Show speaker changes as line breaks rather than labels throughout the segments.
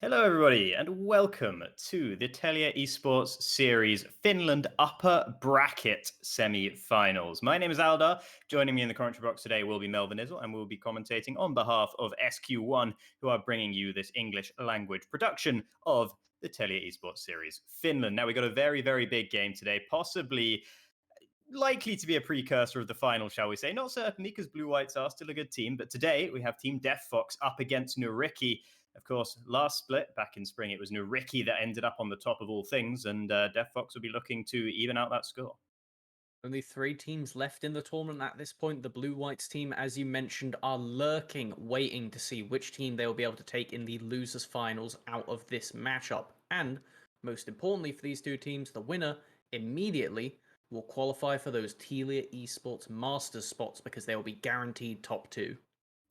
Hello, everybody, and welcome to the Telia Esports Series Finland Upper Bracket semi-finals. My name is Aldar. Joining me in the commentary box today will be Melvin Izzle, and we'll be commentating on behalf of SQ1, who are bringing you this English language production of the Telia Esports Series Finland. Now, we got a very, very big game today, possibly likely to be a precursor of the final, shall we say. Not certainly, because Blue Whites are still a good team. But today we have Team DeftFox up against Nyyrikki. Of course, last split back in spring, it was Nyyrikki that ended up on the top of all things, and DeftFox will be looking to even out that score.
Only three teams left in the tournament at this point. The Blue Whites team, as you mentioned, are lurking, waiting to see which team they will be able to take in the losers finals out of this matchup. And most importantly for these two teams, the winner immediately will qualify for those Telia Esports Masters spots because they will be guaranteed top two.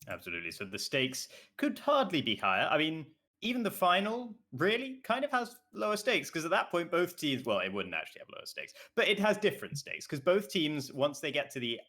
Absolutely. So the stakes could hardly be higher. I mean, even the final really kind of has lower stakes because at that point, both teams, well, it wouldn't actually have lower stakes, but it has different stakes because both teams, once they get to the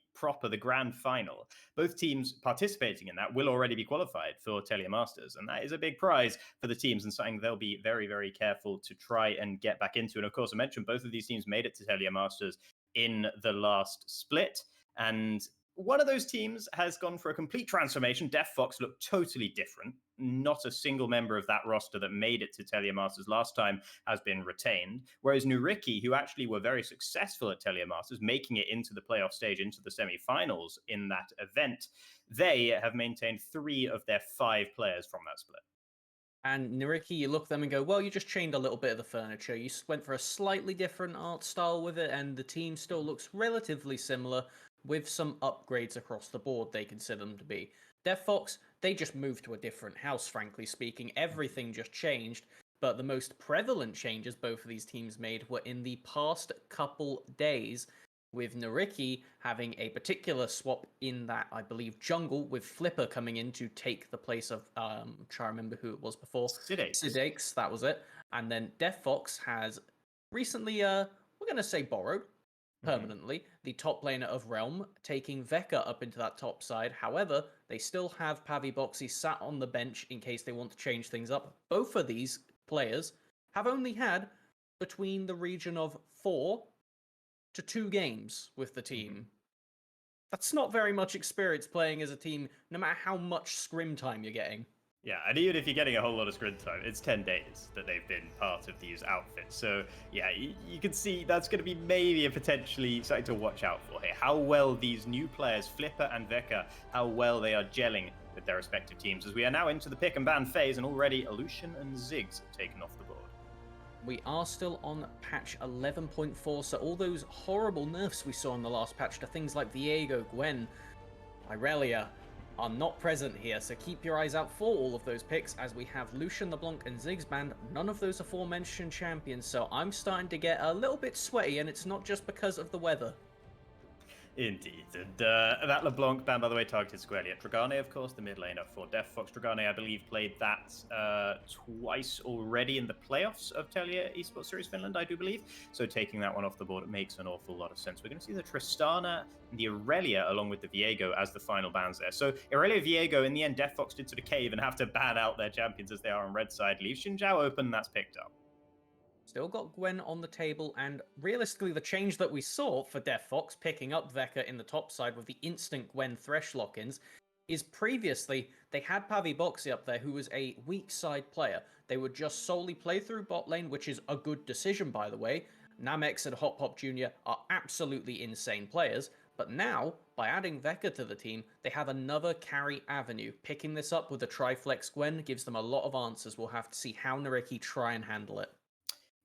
grand final, both teams participating in that will already be qualified for Telia Masters. And that is a big prize for the teams and something they'll be very, very careful to try and get back into. And of course, I mentioned both of these teams made it to Telia Masters in the last split. And one of those teams has gone for a complete transformation. DeftFox looked totally different. Not a single member of that roster that made it to Telia Masters last time has been retained. Whereas Nyyrikki, who actually were very successful at Telia Masters, making it into the playoff stage, into the semi-finals in that event, they have maintained 3 of their 5 players from that split.
And Nyyrikki, you look at them and go, well, you just changed a little bit of the furniture. You went for a slightly different art style with it, and the team still looks relatively similar with some upgrades across the board, they consider them to be. DeftFox, they just moved to a different house, frankly speaking. Everything just changed, but the most prevalent changes both of these teams made were in the past couple days, with Nyyrikki having a particular swap in that, I believe, jungle, with Flipper coming in to take the place of, try to remember who it was before.
Sidates.
Sidax, that was it. And then DeftFox has recently, we're going to say borrowed, permanently, the top laner of Realm, taking Veka up into that top side. However, they still have Paviboxy sat on the bench in case they want to change things up. Both of these players have only had between the region of 4 to 2 games with the team. That's not very much experience playing as a team, no matter how much scrim time you're getting.
Yeah, and even if you're getting a whole lot of screen time, it's 10 days that they've been part of these outfits. So, yeah, you can see that's going to be maybe a potentially something to watch out for here. How well these new players, Flipper and Veka, how well they are gelling with their respective teams as we are now into the pick and ban phase, and already Illusion and Ziggs have taken off the board.
We are still on patch 11.4, so all those horrible nerfs we saw in the last patch to things like Viego, Gwen, Irelia are not present here, so keep your eyes out for all of those picks as we have Lucian, LeBlanc, and Ziggs banned, none of those aforementioned champions, so I'm starting to get a little bit sweaty, and it's not just because of the weather.
Indeed. And that LeBlanc ban, by the way, targeted squarely at Dragane, of course, the mid laner for DeftFox. Dragane, I believe, played that twice already in the playoffs of Telia Esports Series Finland, I do believe. So taking that one off the board, it makes an awful lot of sense. We're going to see the Tristana and the Irelia along with the Viego as the final bans there. So Irelia, Viego, in the end, DeftFox did sort of cave and have to ban out their champions as they are on red side. Leave Xinjiao open, that's picked up.
Still got Gwen on the table, and realistically, the change that we saw for DeftFox picking up Veka in the top side with the instant Gwen Thresh lock-ins is previously they had Paviboxy up there, who was a weak side player. They would just solely play through bot lane, which is a good decision, by the way. Namex and Hop Hop Jr. are absolutely insane players, but now, by adding Veka to the team, they have another carry avenue. Picking this up with a Triflex Gwen gives them a lot of answers. We'll have to see how Nyyrikki try and handle it.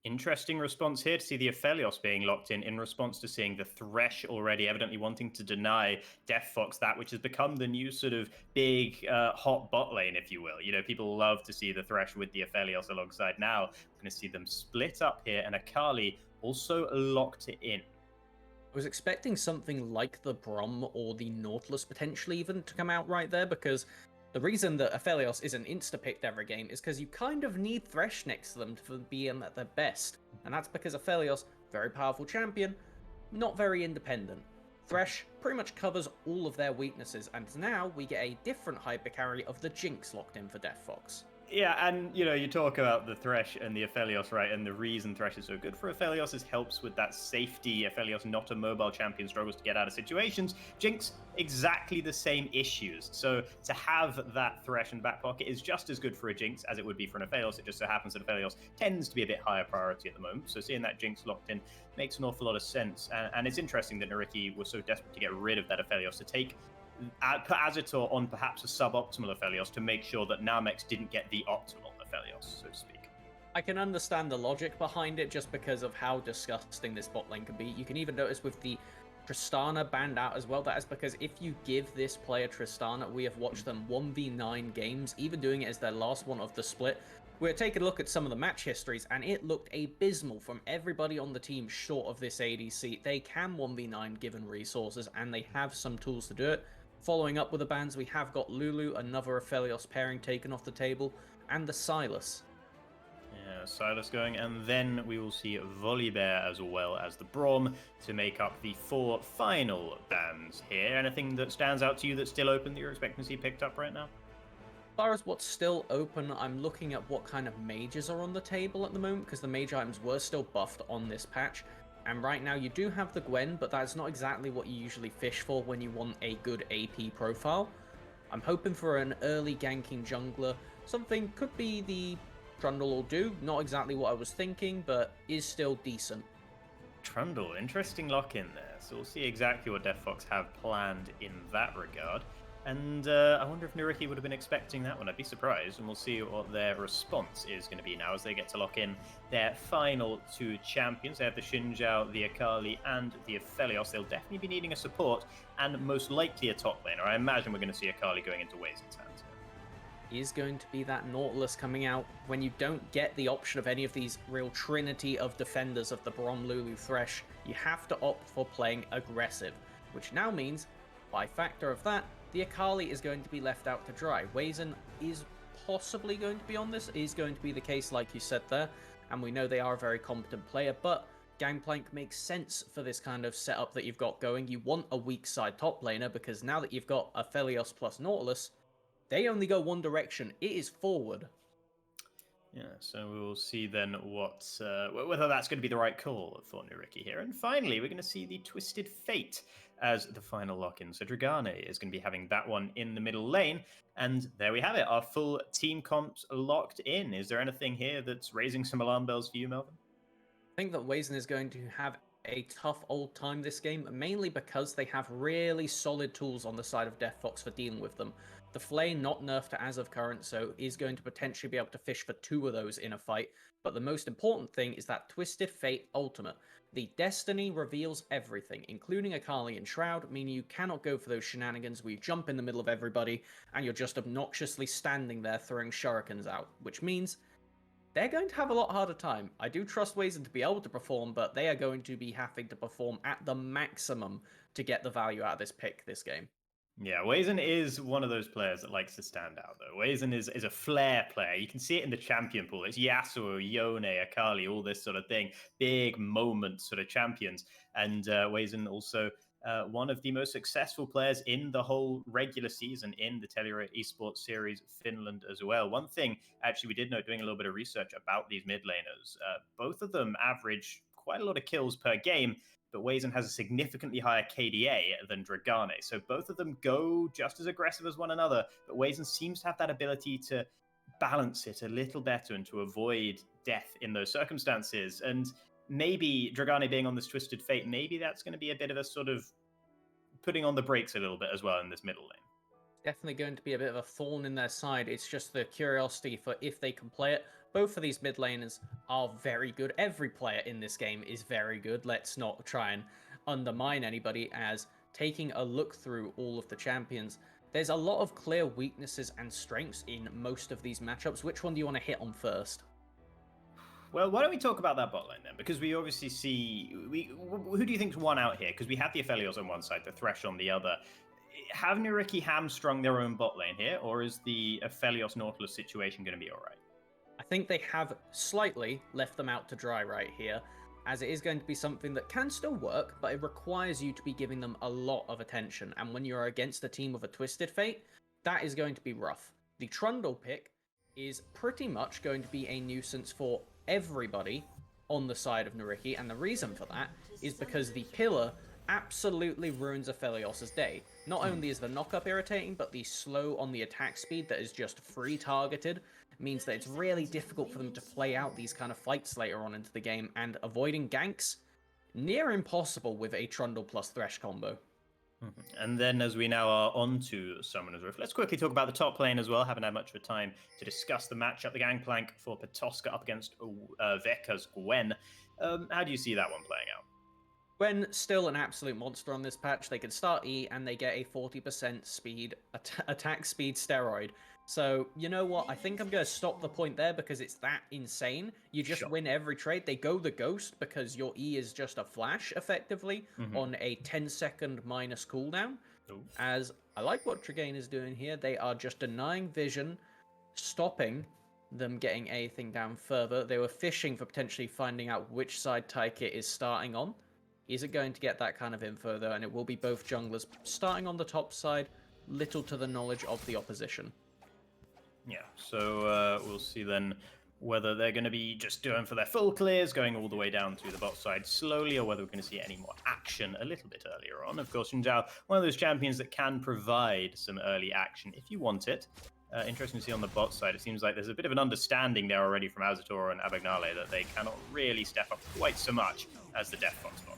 Interesting response here to see the Aphelios being locked in response to seeing the Thresh already evidently wanting to deny DeftFox that, which has become the new sort of big hot bot lane, if you will. You know, people love to see the Thresh with the Aphelios alongside now. We're going to see them split up here, and Akali also locked in.
I was expecting something like the Brom or the Nautilus potentially even to come out right there, because the reason that Aphelios isn't insta-picked every game is because you kind of need Thresh next to them to be at their best. And that's because Aphelios, very powerful champion, not very independent. Thresh pretty much covers all of their weaknesses, and now we get a different hyper carry of the Jinx locked in for DeftFox.
Yeah, and you talk about the Thresh and the Aphelios, right? And the reason Thresh is so good for Aphelios is helps with that safety. Aphelios, not a mobile champion, struggles to get out of situations. Jinx, exactly the same issues. So to have that Thresh in the back pocket is just as good for a Jinx as it would be for an Aphelios. It just so happens that Aphelios tends to be a bit higher priority at the moment. So seeing that Jinx locked in makes an awful lot of sense. And it's interesting that Nyyrikki was so desperate to get rid of that Aphelios to take put Azitor on perhaps a suboptimal Aphelios to make sure that Namex didn't get the optimal Aphelios, so to speak.
I can understand the logic behind it just because of how disgusting this bot lane can be. You can even notice with the Tristana banned out as well, that is because if you give this player Tristana, we have watched them 1v9 games, even doing it as their last one of the split. We're taking a look at some of the match histories, and it looked abysmal from everybody on the team short of this ADC. They can 1v9 given resources, and they have some tools to do it. Following up with the bans, we have got Lulu, another Aphelios pairing taken off the table, and the Sylas.
Yeah, Silas going, and then we will see Volibear as well as the Brom to make up the 4 final bans here. Anything that stands out to you that's still open that you're expecting to see picked up right now?
As far as what's still open, I'm looking at what kind of mages are on the table at the moment, because the mage items were still buffed on this patch. And right now you do have the Gwen, but that's not exactly what you usually fish for when you want a good AP profile. I'm hoping for an early ganking jungler. Something could be the Trundle will do. Not exactly what I was thinking, but is still decent.
Trundle, interesting lock in there. So we'll see exactly what DeftFox have planned in that regard. And I wonder if Nyyrikki would have been expecting that one. I'd be surprised, and we'll see what their response is going to be now as they get to lock in their final 2 champions. They have the Xinjiao, the Akali, and the Aphelios. They'll definitely be needing a support, and most likely a top laner. I imagine we're going to see Akali going into Wazen's hands.
Is going to be that Nautilus coming out when you don't get the option of any of these real trinity of defenders of the Brom Lulu Thresh. You have to opt for playing aggressive, which now means, by factor of that, the Akali is going to be left out to dry. Wazen is possibly going to be on this, is going to be the case like you said there, and we know they are a very competent player, but Gangplank makes sense for this kind of setup that you've got going. You want a weak side top laner, because now that you've got Aphelios plus Nautilus, they only go one direction. It is forward.
Yeah, so we will see then whether that's going to be the right call for Nyyrikki here. And finally, we're going to see the Twisted Fate as the final lock-in. So Dragane is going to be having that one in the middle lane. And there we have it, our full team comps locked in. Is there anything here that's raising some alarm bells for you, Melvin?
I think that Wazen is going to have a tough old time this game, mainly because they have really solid tools on the side of DeftFox for dealing with them. The Flay, not nerfed as of current, so is going to potentially be able to fish for 2 of those in a fight. But the most important thing is that Twisted Fate Ultimate. The Destiny reveals everything, including Akali and Shroud, meaning you cannot go for those shenanigans where you jump in the middle of everybody and you're just obnoxiously standing there throwing shurikens out, which means they're going to have a lot harder time. I do trust Wazen to be able to perform, but they are going to be having to perform at the maximum to get the value out of this pick this game.
Yeah, Wazen is one of those players that likes to stand out, though. Wazen is a flair player. You can see it in the champion pool. It's Yasuo, Yone, Akali, all this sort of thing. Big moment sort of champions. And Wazen also one of the most successful players in the whole regular season in the Telia Esports Series Finland as well. One thing, actually, we did know doing a little bit of research about these mid laners, both of them average quite a lot of kills per game, but Wazen has a significantly higher KDA than Dragane. So both of them go just as aggressive as one another, but Wazen seems to have that ability to balance it a little better and to avoid death in those circumstances. And maybe Dragane being on this Twisted Fate, maybe that's going to be a bit of a sort of putting on the brakes a little bit as well in this middle lane.
Definitely going to be a bit of a thorn in their side. It's just the curiosity for if they can play it. Both of these mid laners are very good. Every player in this game is very good. Let's not try and undermine anybody, as taking a look through all of the champions, there's a lot of clear weaknesses and strengths in most of these matchups. Which one do you want to hit on first?
Well, why don't we talk about that bot lane then? Because we obviously see... who do you think's won out here? Because we have the Aphelios on one side, the Thresh on the other. Have Nyyrikki hamstrung their own bot lane here, or is the Aphelios Nautilus situation going to be all right?
I think they have slightly left them out to dry right here, as it is going to be something that can still work, but it requires you to be giving them a lot of attention. And when you're against a team with a Twisted Fate, that is going to be rough. The Trundle pick is pretty much going to be a nuisance for everybody on the side of Nyyrikki, and the reason for that is because the pillar absolutely ruins Aphelios's day. Not only is the knock-up irritating, but the slow on the attack speed that is just free targeted means that it's really difficult for them to play out these kind of fights later on into the game, and avoiding ganks near impossible with a Trundle plus Thresh combo.
And then as we now are on to Summoner's Rift, let's quickly talk about the top lane as well. Haven't had much of a time to discuss the matchup. The Gangplank for Petoska up against Veka's Gwen. How do you see that one playing out?
Gwen, still an absolute monster on this patch. They can start E and they get a 40% speed attack speed steroid. So, you know what? I think I'm going to stop the point there because it's that insane. You just win every trade. They go the Ghost because your E is just a flash, effectively, on a 10-second minus cooldown. Ooh. As I like what Tregane is doing here. They are just denying vision, stopping them getting anything down further. They were fishing for potentially finding out which side Taika is starting on. Is it going to get that kind of info, though? And it will be both junglers starting on the top side, little to the knowledge of the opposition.
Yeah, so we'll see then whether they're going to be just doing for their full clears, going all the way down to the bot side slowly, or whether we're going to see any more action a little bit earlier on. Of course, Xin Zhao, one of those champions that can provide some early action if you want it. Interesting to see on the bot side, it seems like there's a bit of an understanding there already from Azator and Abagnale that they cannot really step up quite so much as the DeftFox bot.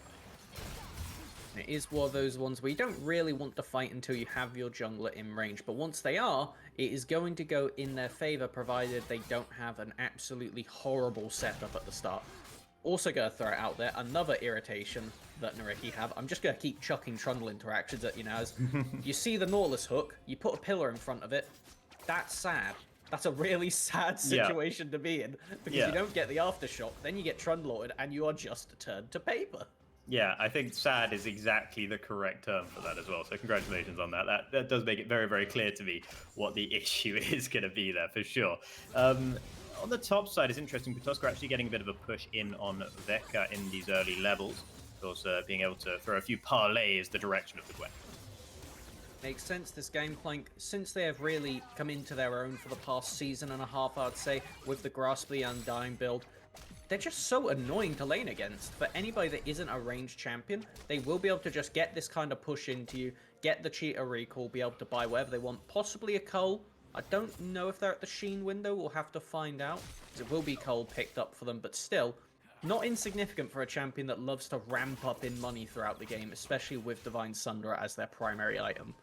It is one of those ones where you don't really want to fight until you have your jungler in range, but once they are, it is going to go in their favor provided they don't have an absolutely horrible setup at the start. Also going to throw it out there, another irritation that Nyyrikki have. I'm just going to keep chucking Trundle interactions at you now. As you see the Nautilus hook, you put a pillar in front of it. That's sad. That's a really sad situation to be in, because you don't get the aftershock, then you get Trundled, and you are just turned to paper.
Yeah, I think sad is exactly the correct term for that as well. So congratulations on that. That does make it very, very clear to me what the issue is going to be there for sure. On the top side, it's interesting. Petoska actually getting a bit of a push in on Veka in these early levels. Of course, being able to throw a few parlays the direction of the Gwen.
Makes sense. This Gangplank, since they have really come into their own for the past season and a half, I'd say, with the Grasp the Undying build, they're just so annoying to lane against. For anybody that isn't a ranged champion, they will be able to just get this kind of push into you, get the cheater recall, be able to buy whatever they want, possibly a cull. I don't know if they're at the Sheen window, we'll have to find out, because it will be cull picked up for them, but still, not insignificant for a champion that loves to ramp up in money throughout the game, especially with Divine Sundra as their primary item.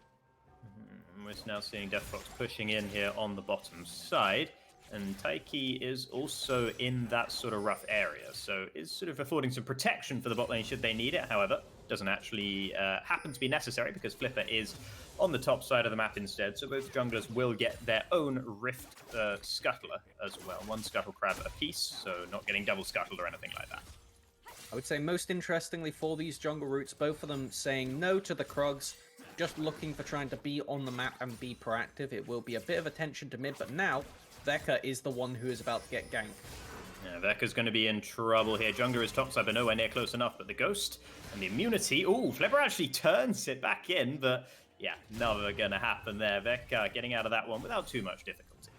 We're now seeing DeftFox pushing in here on the bottom side. And Taiki is also in that sort of rough area, so is sort of affording some protection for the bot lane should they need it. However, doesn't actually happen to be necessary because Flipper is on the top side of the map instead, so both junglers will get their own Rift Scuttler as well. One Scuttle Crab apiece, so not getting double scuttled or anything like that.
I would say most interestingly for these jungle routes, both of them saying no to the Krugs, just looking for trying to be on the map and be proactive. It will be a bit of attention to mid, but now Veka is the one who is about to get ganked.
Yeah, Veka's going to be in trouble here. Jungler is topside, but nowhere near close enough. But the Ghost and the immunity. Ooh, Flipper actually turns it back in, but yeah, never going to happen there. Veka getting out of that one without too much difficulty.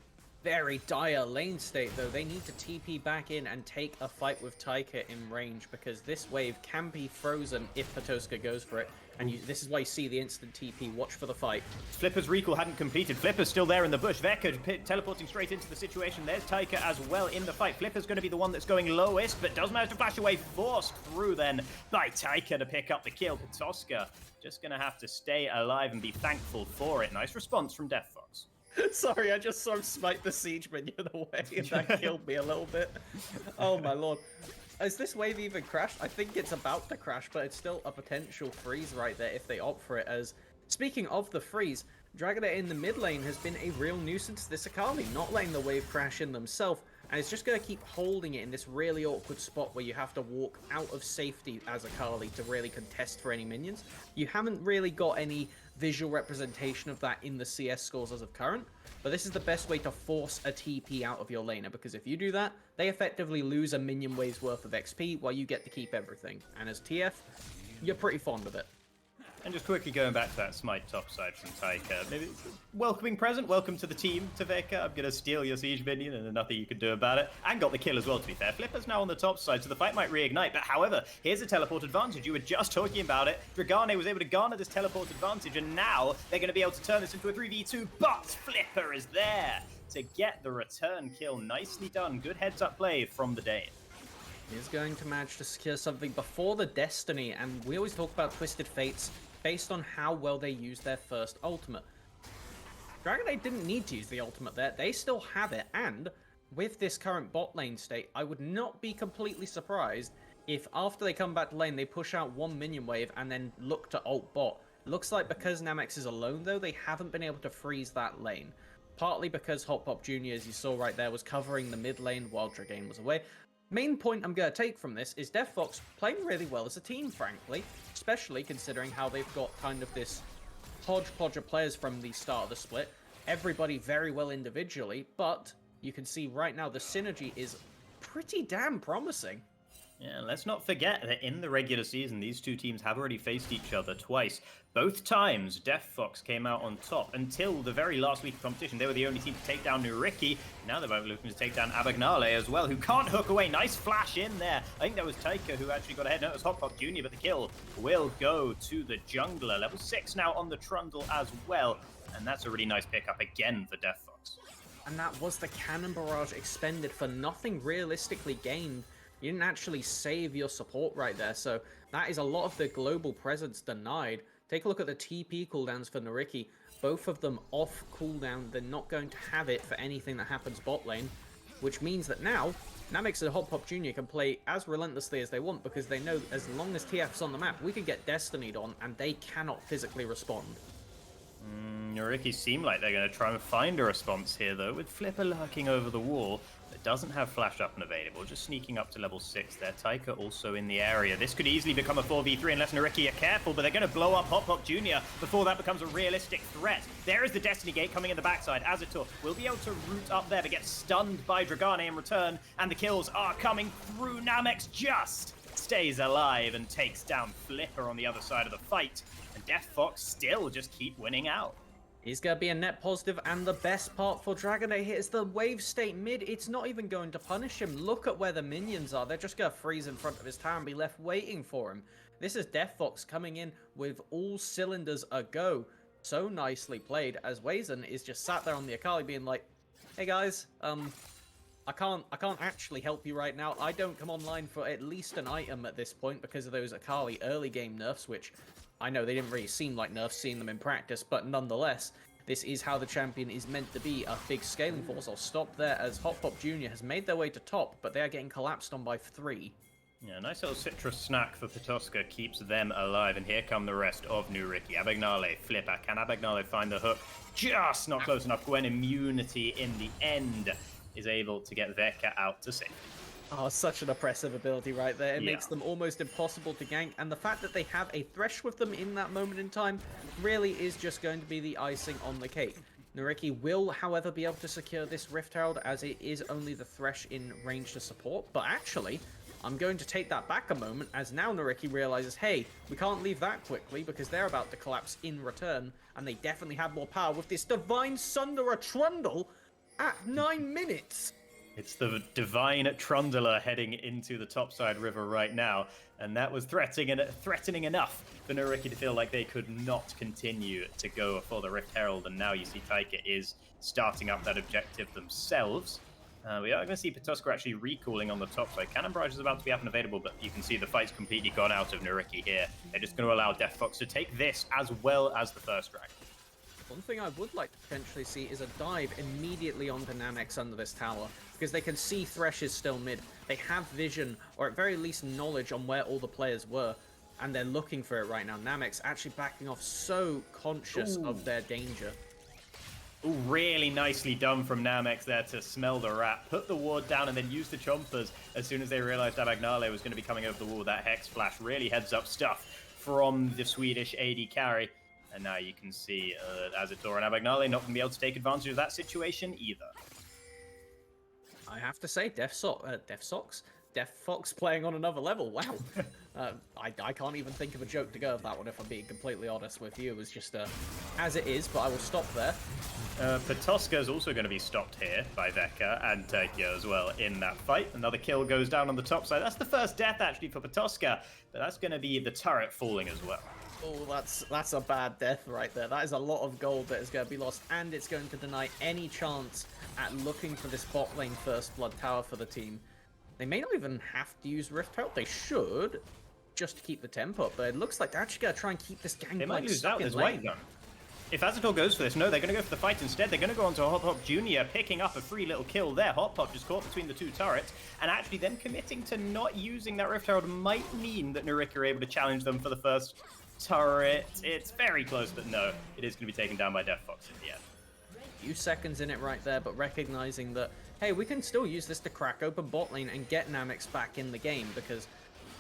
Very dire lane state, though. They need to TP back in and take a fight with Taika in range, because this wave can be frozen if Petoska goes for it. And this is why you see the instant TP. Watch for the fight.
Flipper's recall hadn't completed. Flipper's still there in the bush. Veka teleporting straight into the situation. There's Taika as well in the fight. Flipper's going to be the one that's going lowest, but does manage to flash away. Forced through then by Taika to pick up the kill. Petoska just going to have to stay alive and be thankful for it. Nice response from DeftFox.
Sorry, I just saw him smite the siege minion away, and that killed me a little bit. Oh my lord. Has this wave even crashed? I think it's about to crash, but it's still a potential freeze right there if they opt for it. As speaking of the freeze, Dragonite in the mid lane has been a real nuisance to this Akali, not letting the wave crash in themselves, and it's just going to keep holding it in this really awkward spot where you have to walk out of safety as Akali to really contest for any minions. You haven't really got any visual representation of that in the CS scores as of current, but this is the best way to force a TP out of your laner, because if you do that, they effectively lose a minion wave's worth of XP while you get to keep everything. And as TF, you're pretty fond of it.
And just quickly going back to that smite topside from Taika, maybe welcoming present, welcome to the team, Taveka. I'm gonna steal your siege minion and there's nothing you can do about it. And got the kill as well, to be fair. Flipper's now on the top side, so the fight might reignite. But however, here's a teleport advantage. You were just talking about it. Dragane was able to garner this teleport advantage, and now they're gonna be able to turn this into a 3v2, but Flipper is there to get the return kill. Nicely done. Good heads-up play from the Dane.
Is going to manage to secure something before the Destiny, and we always talk about Twisted Fates based on how well they use their first ultimate. Dragonade didn't need to use the ultimate there, they still have it, and with this current bot lane state, I would not be completely surprised if after they come back to lane, they push out one minion wave and then look to ult bot. Looks like because Namex is alone though, they haven't been able to freeze that lane. Partly because Hot Pop Jr., as you saw right there, was covering the mid lane while Dragane was away. Main point I'm going to take from this is DeftFox playing really well as a team, frankly, especially considering how they've got kind of this hodgepodge of players from the start of the split. Everybody very well individually, but you can see right now the synergy is pretty damn promising.
Yeah, let's not forget that in the regular season, these two teams have already faced each other twice. Both times, DeftFox came out on top until the very last week of competition. They were the only team to take down Nyyrikki. Now they're both looking to take down Abagnale as well, who can't hook away. Nice flash in there. I think that was Taika who actually got ahead. No, it was Hot Pop Jr., but the kill will go to the jungler. Level 6 now on the Trundle as well. And that's a really nice pickup again for DeftFox.
And that was the Cannon Barrage expended for nothing realistically gained. You didn't actually save your support right there, so that is a lot of the global presence denied. Take a look at the TP cooldowns for Nyyrikki. Both of them off cooldown. They're not going to have it for anything that happens bot lane, which means that now Namex and Hot Pop Jr. can play as relentlessly as they want because they know as long as TF's on the map, we can get Destinied on and they cannot physically respond.
Nyyrikki seem like they're going to try and find a response here, though, with Flipper lurking over the wall. That doesn't have flash up and available, just sneaking up to level 6 there. Taika also in the area. This could easily become a 4v3 unless Nyyrikki are careful, but they're going to blow up Hot Pop Jr. before that becomes a realistic threat. There is the Destiny Gate coming in the backside. Azatur will be able to root up there, but gets stunned by Dragane in return, and the kills are coming through. Namex just stays alive and takes down Flipper on the other side of the fight, and DeftFox still just keep winning out.
He's going to be a net positive, and the best part for Dragonade here is the wave state mid. It's not even going to punish him. Look at where the minions are. They're just going to freeze in front of his tower and be left waiting for him. This is DeftFox coming in with all cylinders a go. So nicely played, as Wazen is just sat there on the Akali being like, hey guys, I can't actually help you right now. I don't come online for at least an item at this point because of those Akali early game nerfs, which I know they didn't really seem like nerfs seeing them in practice, but nonetheless, this is how the champion is meant to be, a big scaling force. I'll stop there as Hot Pop Jr. has made their way to top, but they are getting collapsed on by 3.
Yeah, nice little citrus snack for Petoska, keeps them alive, and here come the rest of Nyyrikki. Abagnale, Flipper, can Abagnale find the hook? Just not close enough. Gwen immunity in the end is able to get Veka out to safety.
Oh, such an oppressive ability right there. It makes them almost impossible to gank, and the fact that they have a Thresh with them in that moment in time really is just going to be the icing on the cake. Nyyrikki will, however, be able to secure this Rift Herald as it is only the Thresh in range to support, but actually, I'm going to take that back a moment as now Nyyrikki realizes, hey, we can't leave that quickly because they're about to collapse in return, and they definitely have more power with this Divine Sunderer Trundle at 9 minutes.
It's the Divine Trundler heading into the topside river right now, and that was threatening enough for Nyyrikki to feel like they could not continue to go for the Rift Herald, and now you see Taika is starting up that objective themselves. We are going to see Petoska actually recalling on the top side. Cannon Barrage is about to be up and available, but you can see the fight's completely gone out of Nyyrikki here. They're just going to allow DeftFox to take this as well as the first dragon.
One thing I would like to potentially see is a dive immediately onto Namex under this tower, because they can see Thresh is still mid. They have vision, or at very least knowledge on where all the players were, and they're looking for it right now. Namex actually backing off, so conscious of their danger.
Ooh, really nicely done from Namex there to smell the rat, put the ward down, and then use the chompers as soon as they realized Abagnale was going to be coming over the wall. That Hex Flash really heads up stuff from the Swedish AD carry. And now you can see Azatur and Abagnale not going to be able to take advantage of that situation either.
I have to say, DeftFox, DeftFox playing on another level. Wow. I can't even think of a joke to go of that one, if I'm being completely honest with you. It was just as it is, but I will stop there.
Patoska is also going to be stopped here by Veka and Tokyo as well in that fight. Another kill goes down on the top side. That's the first death actually for Patoska, but that's going to be the turret falling as well.
Oh, that's a bad death right there. That is a lot of gold that is going to be lost, and it's going to deny any chance at looking for this bot lane first blood tower for the team. They may not even have to use Rift Herald. They should, just to keep the tempo up, but it looks like they're actually going to try and keep this gang.
They might lose out this white gun. If Azatol goes for this, no, they're going to go for the fight instead. They're going to go onto Hop Hop Jr., picking up a free little kill there. Hop Hop just caught between the two turrets, and actually them committing to not using that Rift Herald might mean that Nyyrikki are able to challenge them for the first turret. It's very close, but no, it is going to be taken down by DeftFox in the end.
Few seconds in it right there, but recognizing that, hey, we can still use this to crack open bot lane and get Namix back in the game, because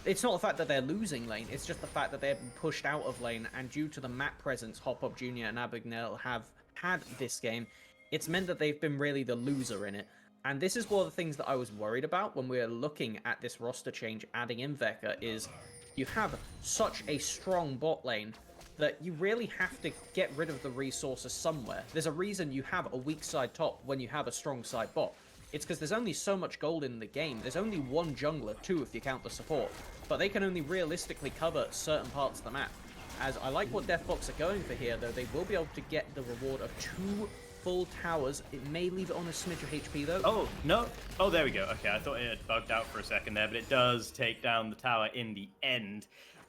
it's not the fact that they're losing lane, it's just the fact that they're being pushed out of lane, and due to the map presence Hop Hop Jr. and Abigail have had this game, it's meant that they've been really the loser in it. And this is one of the things that I was worried about when we were looking at this roster change, adding in Veka, is you have such a strong bot lane that you really have to get rid of the resources somewhere. There's a reason you have a weak side top when you have a strong side bot. It's because there's only so much gold in the game. There's only one jungler, two if you count the support, but they can only realistically cover certain parts of the map. As I like what DeftFox are going for here, though, they will be able to get the reward of 2 full towers. It may leave it on a smidge of HP, though.
Oh, no. Oh, there we go. Okay, I thought it had bugged out for a second there, but it does take down the tower in the end.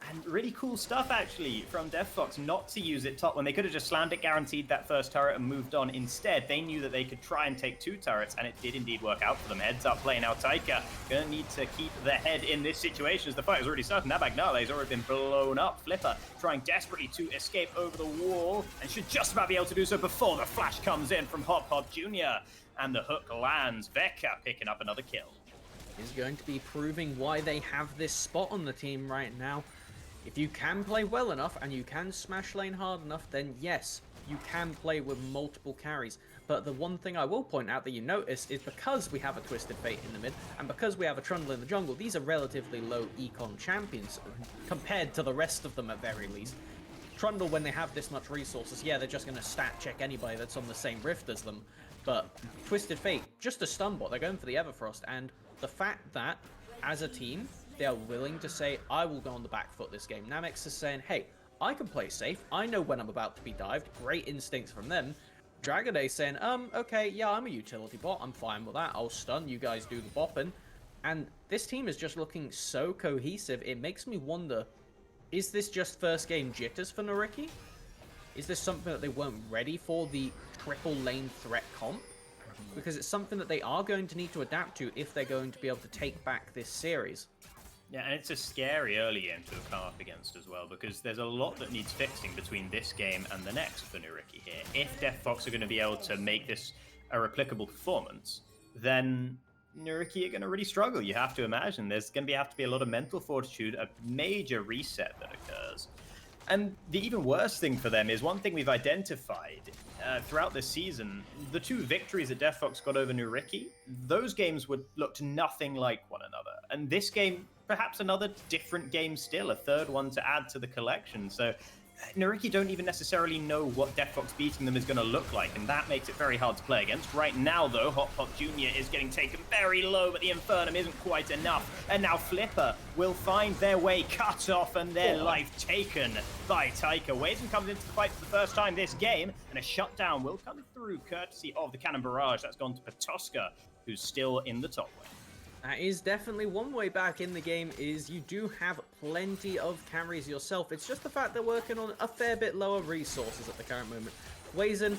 And really cool stuff, actually, from DeftFox not to use it top when they could have just slammed it, guaranteed that first turret, and moved on. Instead, they knew that they could try and take 2 turrets, and it did indeed work out for them. Heads up play now. Taika gonna need to keep the head in this situation as the fight has already started. Nabagnale has already been blown up. Flipper trying desperately to escape over the wall, and should just about be able to do so before the flash comes in from Hop Hop Jr. And the hook lands. Veka picking up another kill.
Is going to be proving why they have this spot on the team right now. If you can play well enough and you can smash lane hard enough, then yes, you can play with multiple carries. But the one thing I will point out that you notice is because we have a Twisted Fate in the mid, and because we have a Trundle in the jungle, these are relatively low econ champions compared to the rest of them at very least. Trundle, when they have this much resources, yeah, they're just going to stat check anybody that's on the same rift as them. But Twisted Fate, just a stun bot, they're going for the Everfrost, and the fact that, as a team, they are willing to say, I will go on the back foot this game. Namix is saying, hey, I can play safe. I know when I'm about to be dived. Great instincts from them. Dragoday saying, okay, yeah, I'm a utility bot. I'm fine with that. I'll stun. You guys do the bopping. And this team is just looking so cohesive. It makes me wonder, is this just first game jitters for Nyyrikki? Is this something that they weren't ready for, the triple lane threat comp? Because it's something that they are going to need to adapt to if they're going to be able to take back this series.
Yeah, and it's a scary early game to come up against as well, because there's a lot that needs fixing between this game and the next for Nyyrikki here. If DeftFox are going to be able to make this a replicable performance, then Nyyrikki are going to really struggle. You have to imagine there's going to have to be a lot of mental fortitude, a major reset that occurs. And the even worse thing for them is one thing we've identified throughout this season, the 2 victories that DeftFox got over Nyyrikki, those games looked nothing like one another. And this game, perhaps another different game still, a third one to add to the collection. So Nyyrikki don't even necessarily know what DeftFox beating them is going to look like, and that makes it very hard to play against. Right now, though, Hop Hop Jr. is getting taken very low, but the Infernum isn't quite enough. And now Flipper will find their way cut off and their life taken by Taika. Wazen comes into the fight for the first time this game, and a shutdown will come through courtesy of the Cannon Barrage. That's gone to Patoska, who's still in the top lane.
That is definitely one way back in the game, is you do have plenty of carries yourself. It's just the fact they're working on a fair bit lower resources at the current moment. Wazen,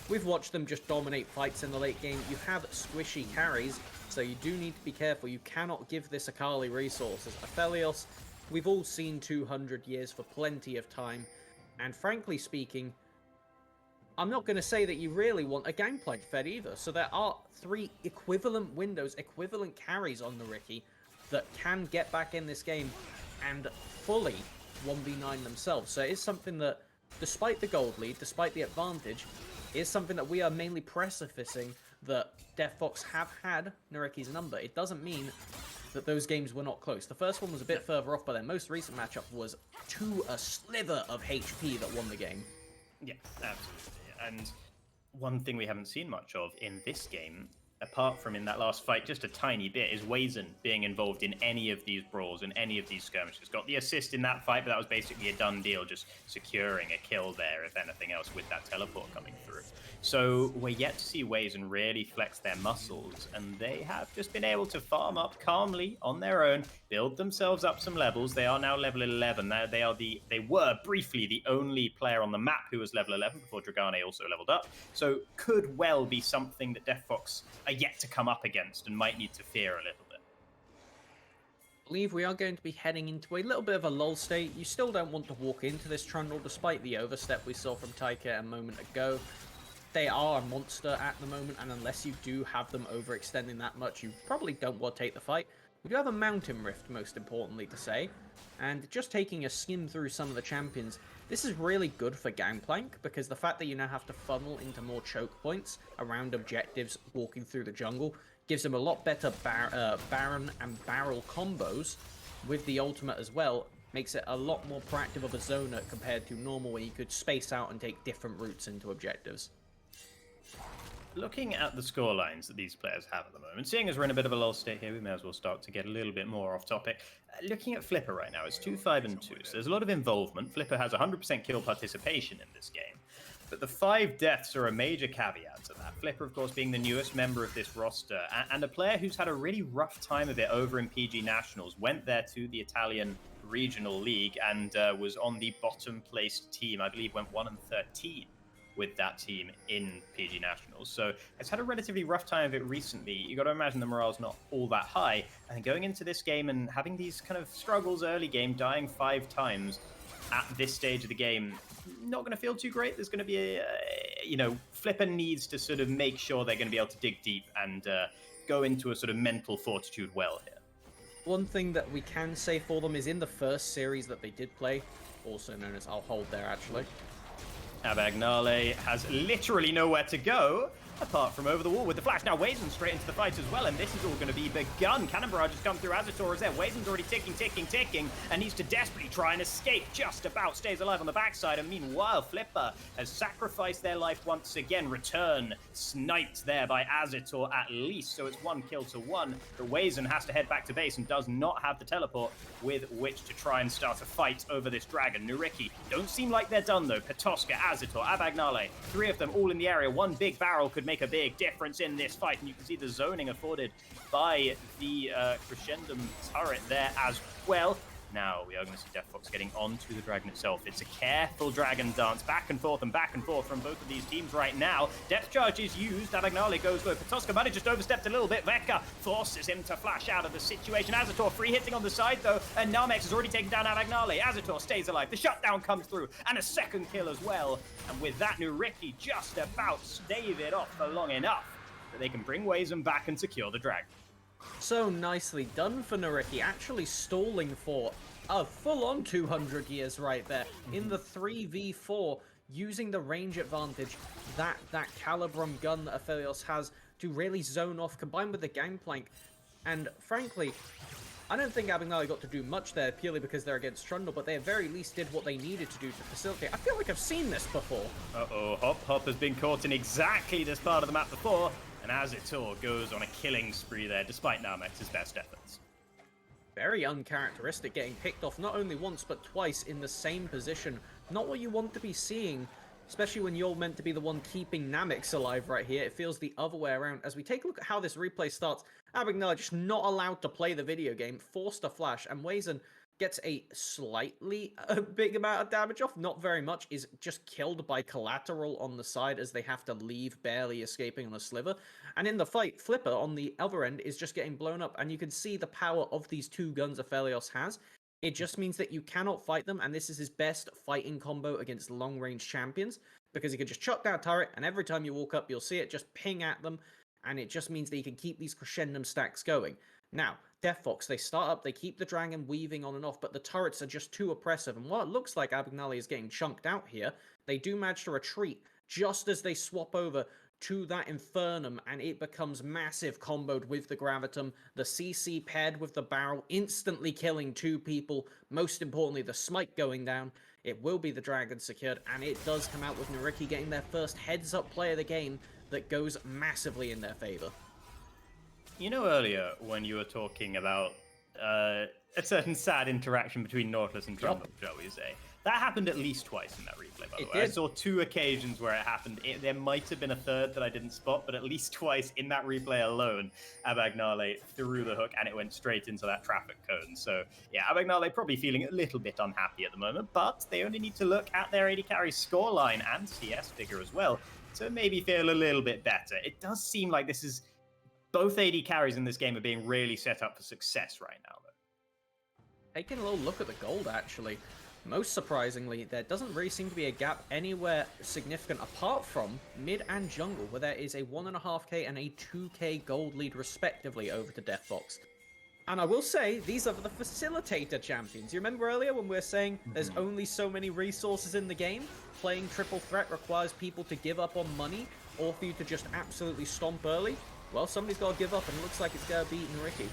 we've watched them just dominate fights in the late game. You have squishy carries, so you do need to be careful. You cannot give this Akali resources. Aphelios, we've all seen 200 years for plenty of time, and frankly speaking, I'm not going to say that you really want a Gangplank fed either. So there are 3 equivalent windows, equivalent carries on Nyyrikki that can get back in this game and fully 1v9 themselves. So it is something that, despite the gold lead, despite the advantage, is something that we are mainly precificing that DeftFox have had Nyyrikki's number. It doesn't mean that those games were not close. The first one was a bit further off, but their most recent matchup was to a sliver of HP that won the game.
Yeah, absolutely. And one thing we haven't seen much of in this game, apart from in that last fight just a tiny bit, is Wazen being involved in any of these brawls and any of these skirmishes. Got the assist in that fight, but that was basically a done deal, just securing a kill there, if anything else, with that teleport coming through. So we're yet to see Wazen really flex their muscles, and they have just been able to farm up calmly on their own, build themselves up some levels. They are now level 11. They were briefly the only player on the map who was level 11 before Dragane also leveled up. So could well be something that DeftFox are yet to come up against and might need to fear a little bit.
I believe we are going to be heading into a little bit of a lull state. You still don't want to walk into this Trundle despite the overstep we saw from Taika a moment ago. They are a monster at the moment, and unless you do have them overextending that much, you probably don't want to take the fight. We do have a Mountain Rift, most importantly to say, and just taking a skim through some of the champions, this is really good for Gangplank, because the fact that you now have to funnel into more choke points around objectives walking through the jungle gives them a lot better Baron and Barrel combos with the ultimate as well. Makes it a lot more proactive of a zoner compared to normal, where you could space out and take different routes into objectives.
Looking at the score lines that these players have at the moment, seeing as we're in a bit of a lull state here, we may as well start to get a little bit more off topic. Looking at Flipper right now, it's 2-5-2, so there's a lot of involvement. Flipper has 100% kill participation in this game, but the 5 deaths are a major caveat to that. Flipper, of course, being the newest member of this roster, and a player who's had a really rough time of it over in PG Nationals, went there to the Italian Regional League and was on the bottom-placed team, I believe went 1-13. With that team in PG Nationals. So it's had a relatively rough time of it recently. You got to imagine the morale's not all that high. And going into this game and having these kind of struggles early game, dying 5 times at this stage of the game, not going to feel too great. There's going to be Flipper needs to sort of make sure they're going to be able to dig deep and go into a sort of mental fortitude well here.
One thing that we can say for them is in the first series that they did play, also known as I'll hold there actually,
Abagnale has literally nowhere to go apart from over the wall with the flash. Now Wazen straight into the fight as well, and this is all going to be begun. Cannon barrage has come through. Azator is there. Wazen's already ticking, and needs to desperately try and escape. Just about stays alive on the backside, and meanwhile Flipper has sacrificed their life once again. Return sniped there by Azator at least, so it's 1 kill to 1. But Wazen has to head back to base and does not have the teleport with which to try and start a fight over this dragon. Nyyrikki don't seem like they're done though. Petoska, Azator, Abagnale, 3 of them all in the area. 1 big barrel could make a big difference in this fight, and you can see the zoning afforded by the Crescendum turret there as well. Now we are going to see DeftFox getting onto the dragon itself. It's a careful dragon dance, back and forth from both of these teams right now. Depth charge is used. Abagnale goes low. Petoska might have just overstepped a little bit. Veka forces him to flash out of the situation. Azator free hitting on the side though, and Namex has already taken down Abagnale. Azator stays alive. The shutdown comes through, and a second kill as well. And with that, Nyyrikki just about stave it off for long enough that they can bring Wazen back and secure the dragon.
So nicely done for Nyyrikki, actually stalling for a full-on 200 years right there. In the 3v4, using the range advantage that Calibrum gun that Aphelios has to really zone off, combined with the Gangplank. And frankly, I don't think Abagnale got to do much there purely because they're against Trundle, but they at very least did what they needed to do to facilitate. I feel like I've seen this before.
Uh-oh, Hop has been caught in exactly this part of the map before, and Azator goes on a killing spree there, despite Namex's best efforts.
Very uncharacteristic, getting picked off not only once, but twice in the same position. Not what you want to be seeing, especially when you're meant to be the one keeping Namex alive right here. It feels the other way around. As we take a look at how this replay starts, Abagnale just not allowed to play the video game, forced to flash, and Wazen gets a slightly big amount of damage off, not very much, is just killed by collateral on the side as they have to leave, barely escaping on a sliver. And in the fight, Flipper on the other end is just getting blown up, and you can see the power of these 2 guns Aphelios has. It just means that you cannot fight them, and this is his best fighting combo against long-range champions, because he can just chuck down a turret, and every time you walk up, you'll see it just ping at them, and it just means that you can keep these crescendum stacks going. Now, DeftFox, they start up, they keep the dragon weaving on and off, but the turrets are just too oppressive, and while it looks like Abagnale is getting chunked out here, they do manage to retreat just as they swap over to that Infernum, and it becomes massive comboed with the Gravitum. The CC paired with the barrel, instantly killing 2 people. Most importantly, the smite going down. It will be the dragon secured, and it does come out with Nyyrikki getting their first heads-up play of the game that goes massively in their favor.
You know, earlier when you were talking about a certain sad interaction between Nautilus and Trundle, shall we say, that happened at least twice in that replay, by the way. I saw 2 occasions where it happened. There might have been a third that I didn't spot, but at least twice in that replay alone, Abagnale threw the hook and it went straight into that traffic cone. So, yeah, Abagnale probably feeling a little bit unhappy at the moment, but they only need to look at their AD carry scoreline and CS figure as well to maybe feel a little bit better. It does seem like this is... Both AD carries in this game are being really set up for success right now, though.
Taking a little look at the gold, actually. Most surprisingly, there doesn't really seem to be a gap anywhere significant apart from mid and jungle, where there is a 1.5k and a 2k gold lead respectively over to DeftFox. And I will say, these are the facilitator champions. You remember earlier when we were saying there's only so many resources in the game? Playing triple threat requires people to give up on money, or for you to just absolutely stomp early? Well, somebody's got to give up, and it looks like it's going to be Nyyrikki.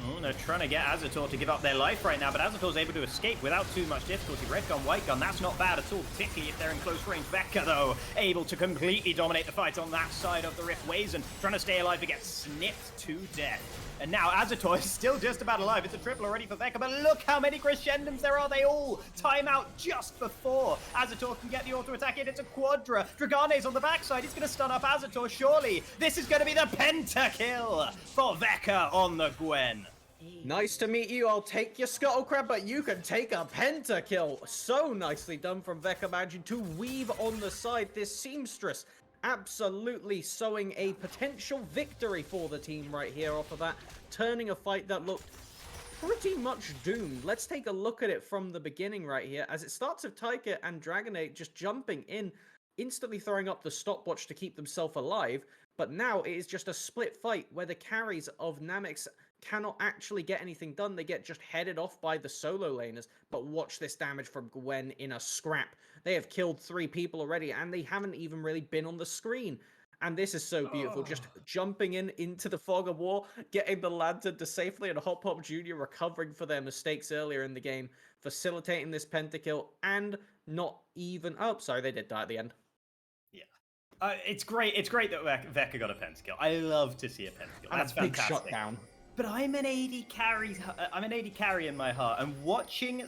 Oh, they're trying to get Azator to give up their life right now, but Azator's able to escape without too much difficulty. Red gun, white gun, that's not bad at all, particularly if they're in close range. Vecca, though, able to completely dominate the fight on that side of the Rift. Wazen trying to stay alive but gets snipped to death. And now Azator is still just about alive. It's a triple already for Vecca, but look how many crescendums there are. They all time out just before Azator can get the auto attack in. It's a quadra. Dragane's on the backside. He's going to stun up Azator, surely. This is going to be the pentakill for Vecca on the Gwen.
Nice to meet you. I'll take your Scuttle Crab, but you can take a pentakill. So nicely done from Vecca, managing to weave on the side. This seamstress absolutely sowing a potential victory for the team right here off of that, turning a fight that looked pretty much doomed. Let's take a look at it from the beginning right here, as it starts with Taika and Dragonade just jumping in, instantly throwing up the stopwatch to keep themselves alive, but now it is just a split fight where the carries of Namex cannot actually get anything done. They get just headed off by the solo laners, but watch this damage from Gwen in a scrap. They have killed 3 people already, and they haven't even really been on the screen. And this is so beautiful, just jumping into the fog of war, getting the lantern to safely, and Hop Hop Jr. recovering for their mistakes earlier in the game, facilitating this pentakill, and not even... Oh, sorry, they did die at the end.
Yeah. It's great that Vecca got a pentakill. I love to see a pentakill. That's
and a big
fantastic.
shutdown.
But I'm an AD carry. I'm an AD carry in my heart, and watching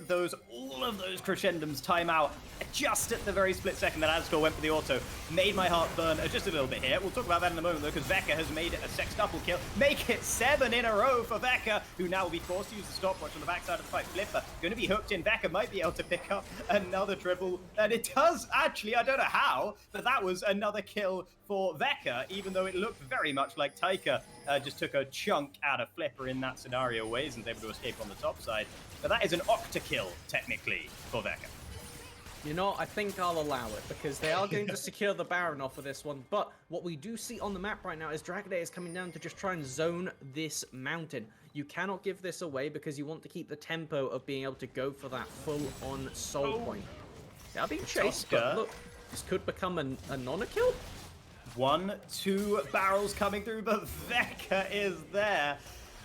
all of those crescendums time out just at the very split second that Aztor went for the auto made my heart burn just a little bit here. We'll talk about that in a moment though, because Vecca has made a sextuple kill, make it 7 in a row for Vecca, who now will be forced to use the stopwatch on the backside of the fight. Flipper going to be hooked in. Vecca might be able to pick up another triple, and it does actually. I don't know how, but that was another kill for Vecca, even though it looked very much like Taika just took a chunk out of Flipper in that scenario. Wazen's able to escape on the top side, but that is an octa-kill, technically, for Vecca.
You know, I think I'll allow it, because they are going to secure the Baron off of this one, but what we do see on the map right now is Dragonade is coming down to just try and zone this mountain. You cannot give this away, because you want to keep the tempo of being able to go for that full-on soul point. They are being chased, but look, this could become a non-kill.
1, 2 barrels coming through, but Vecca is there.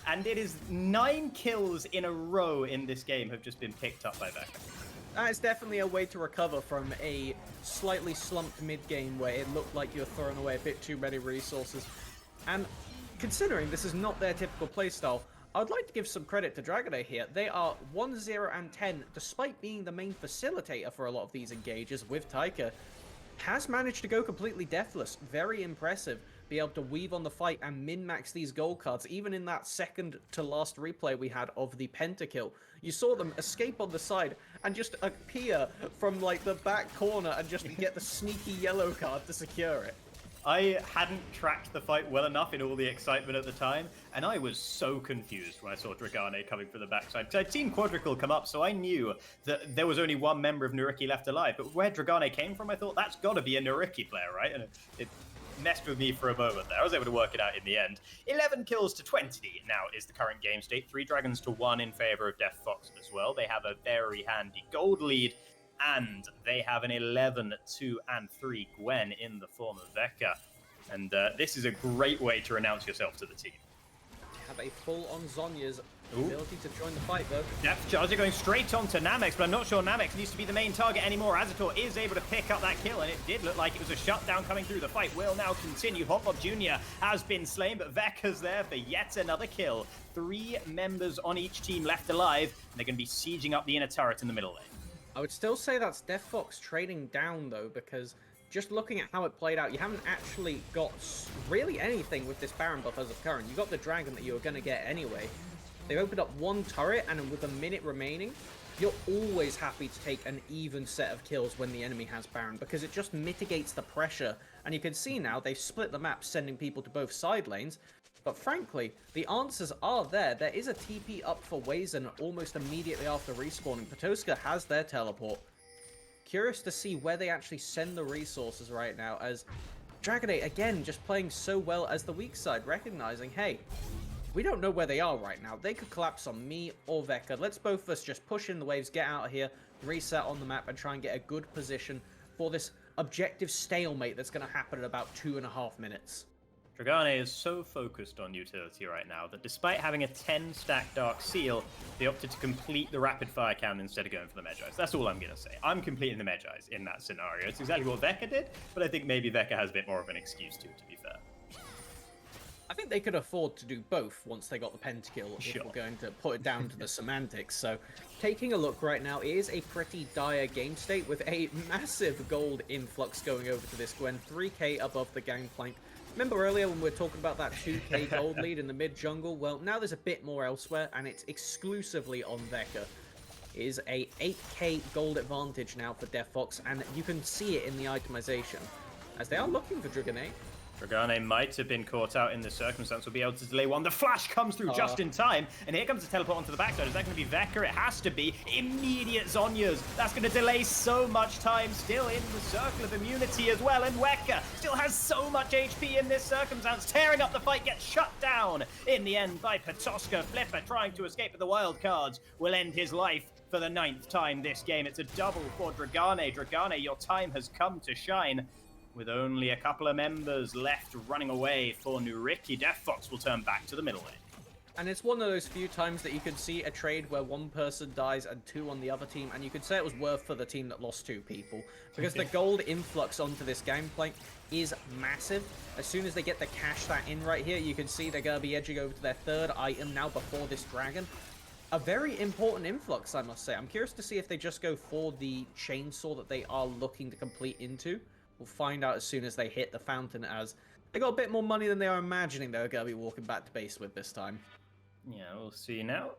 And it is 9 kills in a row in this game have just been picked up by Vecca.
That is definitely a way to recover from a slightly slumped mid-game where it looked like you were throwing away a bit too many resources. And considering this is not their typical playstyle, I'd like to give some credit to Dragonade here. They are 1-0 and 10, despite being the main facilitator for a lot of these engages with Taika. Has managed to go completely deathless. Very impressive. Be able to weave on the fight and min-max these gold cards. Even in that second to last replay we had of the pentakill, you saw them escape on the side and just appear from like the back corner and just get the sneaky yellow card to secure it.
I hadn't tracked the fight well enough in all the excitement at the time, and I was so confused when I saw Dragane coming from the backside. Because I'd seen Quadricle come up, so I knew that there was only one member of Nyyrikki left alive. But where Dragane came from, I thought, that's got to be a Nyyrikki player, right? And it messed with me for a moment there. I was able to work it out in the end. 11 kills to 20 now is the current game state. 3 dragons to 1 in favor of DeftFox as well. They have a very handy gold lead, and they have an 11-2-3 Gwen in the form of Vecca. And this is a great way to renounce yourself to the team.
Have a full-on Zhonya's ability to join the fight, though.
Depth charger going straight onto Namex, but I'm not sure Namex needs to be the main target anymore. Azator is able to pick up that kill, and it did look like it was a shutdown coming through. The fight will now continue. Hotbob Jr. has been slain, but Vecca's there for yet another kill. 3 members on each team left alive, and they're going to be sieging up the inner turret in the middle lane.
I would still say that's DeftFox trading down, though, because just looking at how it played out, you haven't actually got really anything with this Baron buff as of current. You got the Dragon that you were going to get anyway. They've opened up 1 turret, and with a minute remaining, you're always happy to take an even set of kills when the enemy has Baron, because it just mitigates the pressure. And you can see now, they've split the map, sending people to both side lanes. But frankly, the answers are there. There is a TP up for Wazen almost immediately after respawning. Patoska has their teleport. Curious to see where they actually send the resources right now, as Dragonite, again, just playing so well as the weak side, recognizing, hey, we don't know where they are right now. They could collapse on me or Vecca. Let's both of us just push in the waves, get out of here, reset on the map, and try and get a good position for this objective stalemate that's going to happen in about 2.5 minutes.
Dragane is so focused on utility right now that despite having a 10-stack Dark Seal, they opted to complete the rapid fire cannon instead of going for the Medjais. That's all I'm going to say. I'm completing the Medjais in that scenario. It's exactly what Vecca did, but I think maybe Vecca has a bit more of an excuse to be fair.
I think they could afford to do both once they got the pentakill, if we're going to put it down to the semantics. So, taking a look right now, it is a pretty dire game state with a massive gold influx going over to this Gwen, 3k above the gangplank. Remember earlier when we were talking about that 2k gold lead in the mid-jungle? Well, now there's a bit more elsewhere, and it's exclusively on Vecca. It is a 8k gold advantage now for DeftFox, and you can see it in the itemization, as they are looking for Dragonite.
Dragane might have been caught out in this circumstance, will be able to delay one. The flash comes through just in time, and here comes the teleport onto the backside. Is that going to be Vecca? It has to be. Immediate Zhonya's. That's going to delay so much time. Still in the circle of immunity as well, and Vecca still has so much HP in this circumstance. Tearing up the fight, gets shut down in the end by Patoska. Flipper trying to escape with the wild cards will end his life for the 9th time this game. It's a double for Dragane. Dragane, your time has come to shine. With only a couple of members left running away for Nyyrikki, DeftFox will turn back to the middle lane.
And it's one of those few times that you can see a trade where 1 person dies and 2 on the other team, and you could say it was worth for the team that lost 2 people. Because the gold influx onto this gangplank is massive. As soon as they get to cash that in right here, you can see they're going to be edging over to their 3rd item now before this dragon. A very important influx, I must say. I'm curious to see if they just go for the chainsaw that they are looking to complete into. We'll find out as soon as they hit the fountain, as they got a bit more money than they are imagining they were going to be walking back to base with this time.
Yeah, we'll see now.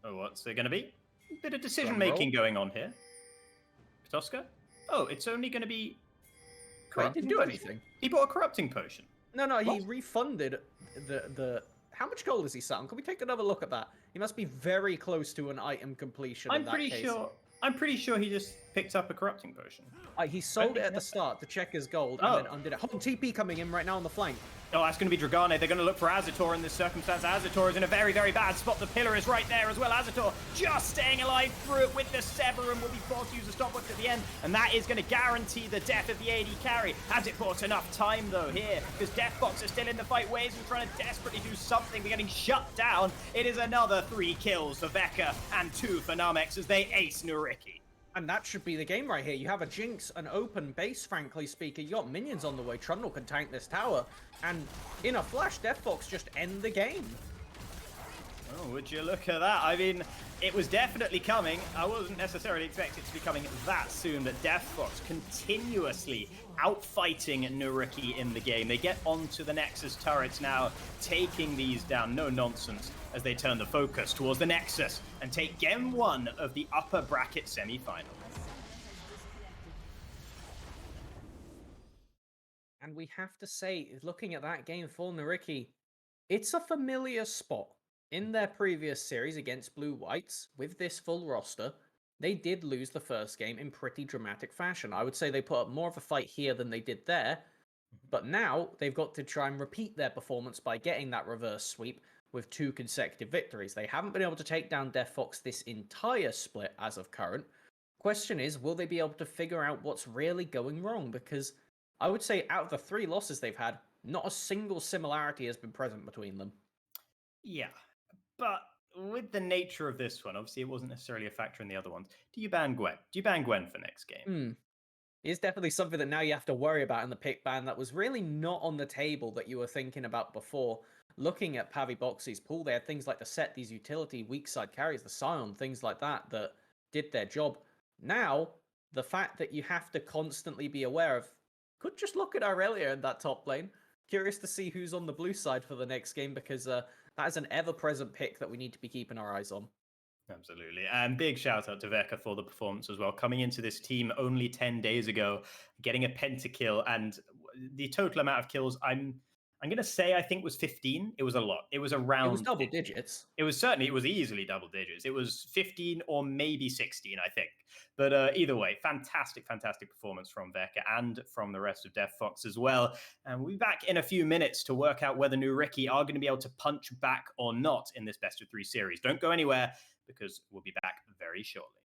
Oh, what's there going to be? A bit of decision-making going on here. Patoska? Oh, it's only going to be...
Wait, didn't do anything.
He bought a corrupting potion.
No, he refunded the... How much gold is he sat on? Can we take another look at that? He must be very close to an item completion in that case.
I'm pretty sure he just picked up a corrupting potion.
He sold it at the start to check his gold, and then undid it. Hold on, TP coming in right now on the flank.
Oh, that's going to be Dragane. They're going to look for Azator in this circumstance. Azator is in a very, very bad spot. The pillar is right there as well. Azator just staying alive through it with the Sever, and will be forced to use a stopwatch at the end. And that is going to guarantee the death of the AD carry. Has it bought enough time, though, here? Because DeftFox is still in the fight. Waves and trying to desperately do something. They're getting shut down. It is another 3 kills for Vecca and 2 for Namex as they ace Nyyrikki.
And that should be the game right here. You have a Jinx, an open base, frankly speaking. You got minions on the way. Trundle can tank this tower. And in a flash, DeftFox just end the game.
Oh, would you look at that? I mean, it was definitely coming. I wasn't necessarily expecting it to be coming that soon, but DeftFox continuously outfighting Nyyrikki in the game. They get onto the Nexus turrets now, taking these down. No nonsense as they turn the focus towards the Nexus and take game 1 of the upper bracket semi-final.
And we have to say, looking at that game for Nyyrikki, it's a familiar spot. In their previous series against Blue Whites, with this full roster, they did lose the first game in pretty dramatic fashion. I would say they put up more of a fight here than they did there, but now they've got to try and repeat their performance by getting that reverse sweep with 2 consecutive victories. They haven't been able to take down DeftFox this entire split as of current. Question is, will they be able to figure out what's really going wrong? Because I would say out of the 3 losses they've had, Not a single similarity has been present between them.
Yeah, but with the nature of this one, obviously it wasn't necessarily a factor in the other ones. Do you ban Gwen? Do you ban Gwen for next game?
Hmm. It's definitely something that now you have to worry about in the pick ban that was really not on the table that you were thinking about before. Looking at Paviboxy's pool, they had things like the set, these utility weak side carries, the Scion, things like that that did their job. Now, the fact that you have to constantly be aware of, could just look at Aurelia in that top lane. Curious to see who's on the blue side for the next game because that is an ever-present pick that we need to be keeping our eyes on.
Absolutely. And big shout out to Veka for the performance as well. Coming into this team only 10 days ago, getting a pentakill, and the total amount of kills I'm gonna say I think was 15. It was a lot. It was
It was
around
double
15.
digits.
It was easily double digits. It was 15 or maybe 16, I think. But either way, fantastic performance from Veka and from the rest of DeftFox as well. And we'll be back in a few minutes to work out whether Nyyrikki are going to be able to punch back or not in this best of 3 series. Don't go anywhere, because we'll be back very shortly.